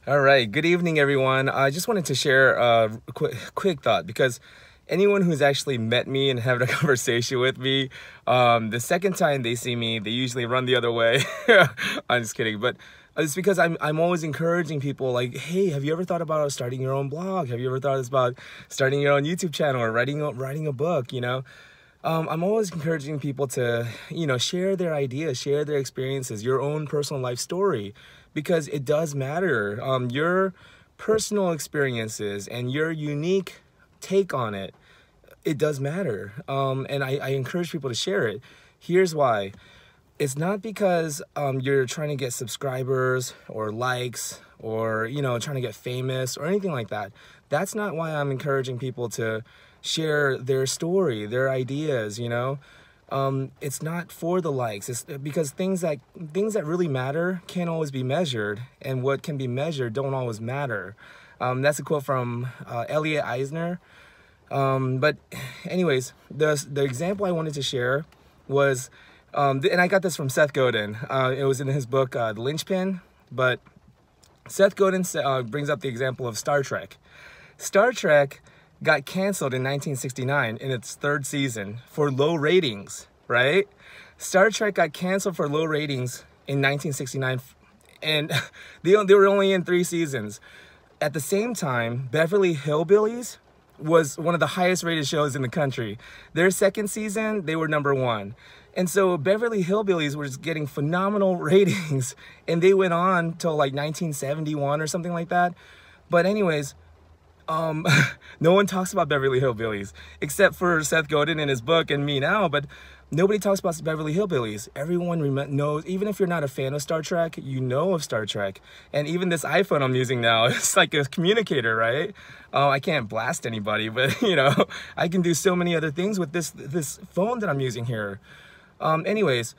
All right, good evening, everyone. I just wanted to share a quick thought because anyone who's actually met me and having a conversation with me, the second time they see me, they usually run the other way. I'm just kidding, but it's because I'm always encouraging people like, hey, have you ever thought about starting your own blog? Have you ever thought about starting your own YouTube channel or writing a book? I'm always encouraging people to, share their ideas, share their experiences, your own personal life story, because it does matter. Your personal experiences and your unique take on it, it does matter. And I encourage people to share it. Here's why. It's not because you're trying to get subscribers or likes or, trying to get famous or anything like that. That's not why I'm encouraging people to share their story, their ideas, It's not for the likes. It's because things that really matter can't always be measured, and what can be measured don't always matter. That's a quote from Elliot Eisner. But anyways, the example I wanted to share was, and I got this from Seth Godin. It was in his book, The Linchpin, but Seth Godin brings up the example of Star Trek. Star Trek got canceled in 1969 in its third season for low ratings, right? Star Trek got canceled for low ratings in 1969, and they were only in 3 seasons. At the same time, Beverly Hillbillies was one of the highest rated shows in the country. Their second season, they were #1. And so Beverly Hillbillies was getting phenomenal ratings, and they went on till like 1971 or something like that. But anyways, no one talks about Beverly Hillbillies except for Seth Godin in his book and me now, but nobody talks about Beverly Hillbillies. Everyone knows, even if you're not a fan of Star Trek, you know of Star Trek. And even this iPhone I'm using now, it's like a communicator, right? I can't blast anybody, but I can do so many other things with this phone that I'm using here. Anyways,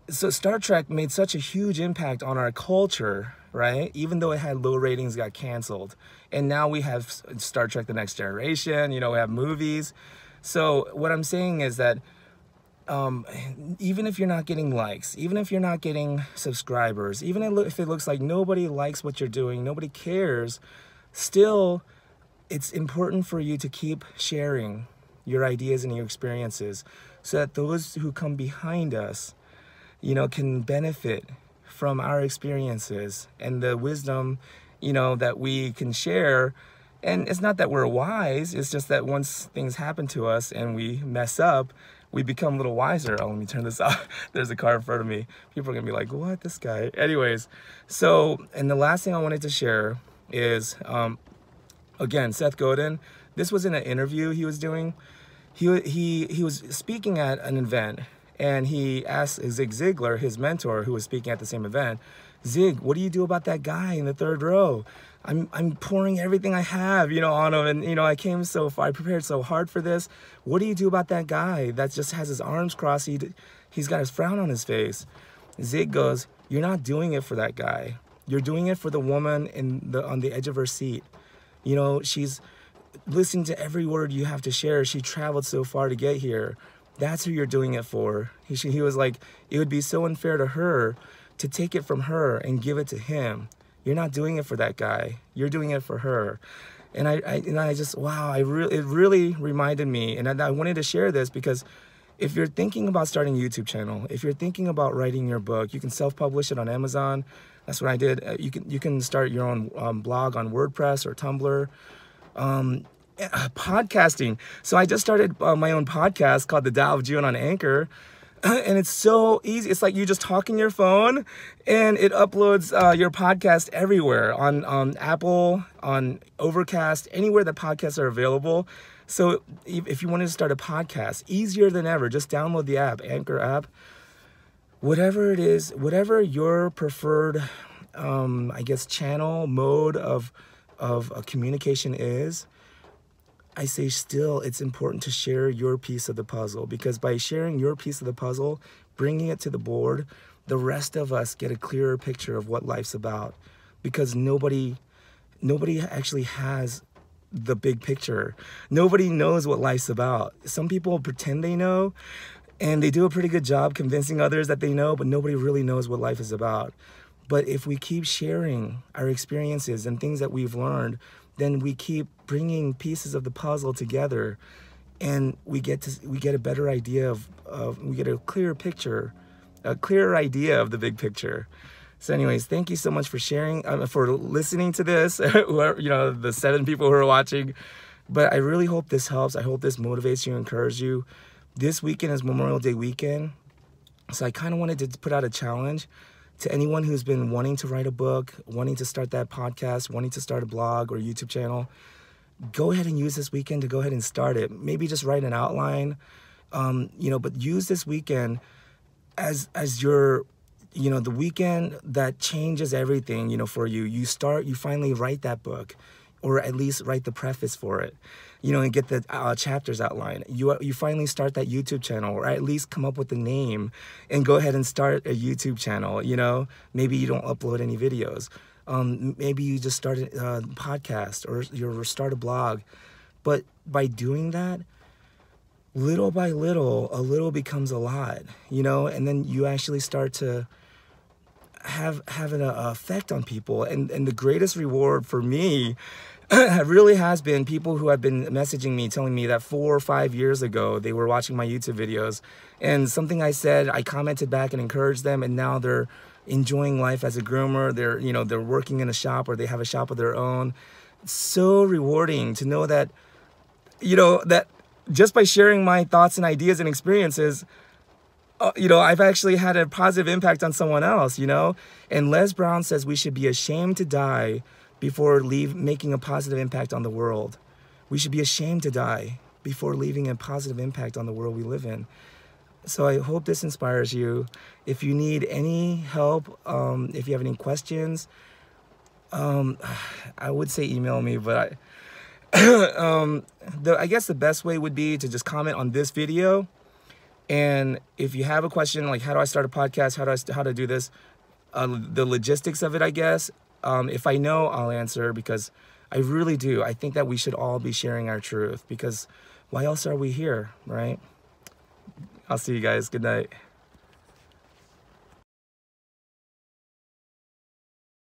so Star Trek made such a huge impact on our culture, right? Even though it had low ratings, got canceled. And now we have Star Trek The Next Generation, we have movies. So what I'm saying is that even if you're not getting likes, even if you're not getting subscribers, even if it looks like nobody likes what you're doing, nobody cares, still, it's important for you to keep sharing your ideas and your experiences so that those who come behind us, can benefit from our experiences and the wisdom, that we can share. And it's not that we're wise, it's just that once things happen to us and we mess up, we become a little wiser. Oh, let me turn this off. There's a car in front of me. People are gonna be like, what, this guy? Anyways, so, and the last thing I wanted to share is, again, Seth Godin, this was in an interview he was doing. He was speaking at an event, and he asked Zig Ziglar, his mentor, who was speaking at the same event, Zig, what do you do about that guy in the third row? I'm pouring everything I have, on him, and I came so far, I prepared so hard for this. What do you do about that guy that just has his arms crossed? He's got his frown on his face. Zig goes, you're not doing it for that guy. You're doing it for the woman on the edge of her seat. She's listening to every word you have to share. She traveled so far to get here. That's who you're doing it for. He was like, it would be so unfair to her to take it from her and give it to him. You're not doing it for that guy. You're doing it for her. And I just, wow, it really reminded me. And I wanted to share this because if you're thinking about starting a YouTube channel, if you're thinking about writing your book, you can self-publish it on Amazon. That's what I did. You can start your own blog on WordPress or Tumblr. Podcasting. So I just started my own podcast called The Tao of June on Anchor, and it's so easy. It's like you just talk in your phone and it uploads your podcast everywhere on Apple, on Overcast, anywhere that podcasts are available. So if you wanted to start a podcast, easier than ever, just download the app, Anchor app, whatever it is, whatever your preferred channel mode of communication is. I say still, it's important to share your piece of the puzzle, because by sharing your piece of the puzzle, bringing it to the board, the rest of us get a clearer picture of what life's about, because nobody actually has the big picture. Nobody knows what life's about. Some people pretend they know, and they do a pretty good job convincing others that they know, but nobody really knows what life is about. But if we keep sharing our experiences and things that we've learned, then we keep bringing pieces of the puzzle together, and we get a better idea we get a clearer picture, a clearer idea of the big picture. So anyways, thank you so much for sharing, for listening to this, whoever, the 7 people who are watching. But I really hope this helps. I hope this motivates you, encourages you. This weekend is Memorial Day weekend. So I kind of wanted to put out a challenge to anyone who's been wanting to write a book, wanting to start that podcast, wanting to start a blog or YouTube channel. Go ahead and use this weekend to go ahead and start it. Maybe just write an outline, but use this weekend as your, the weekend that changes everything, for you. You finally write that book, or at least write the preface for it, and get the chapters outlined. You finally start that YouTube channel, or at least come up with the name and go ahead and start a YouTube channel. Maybe you don't upload any videos. Maybe you just start a podcast, or you start a blog. But by doing that, little by little, a little becomes a lot, and then you actually start to have an effect on people. And the greatest reward for me really has been people who have been messaging me, telling me that 4 or 5 years ago, they were watching my YouTube videos, and something I said, I commented back and encouraged them, and now they're enjoying life as a groomer. They're working in a shop, or they have a shop of their own. It's so rewarding to know that, that just by sharing my thoughts and ideas and experiences, I've actually had a positive impact on someone else, And Les Brown says we should be ashamed to die before making a positive impact on the world. We should be ashamed to die before leaving a positive impact on the world we live in. So I hope this inspires you. If you need any help, if you have any questions, I would say email me, but I guess the best way would be to just comment on this video. And if you have a question, like how do I start a podcast, how to do this, the logistics of it, I guess, if I know, I'll answer, because I really do. I think that we should all be sharing our truth, because why else are we here, right? I'll see you guys. Good night.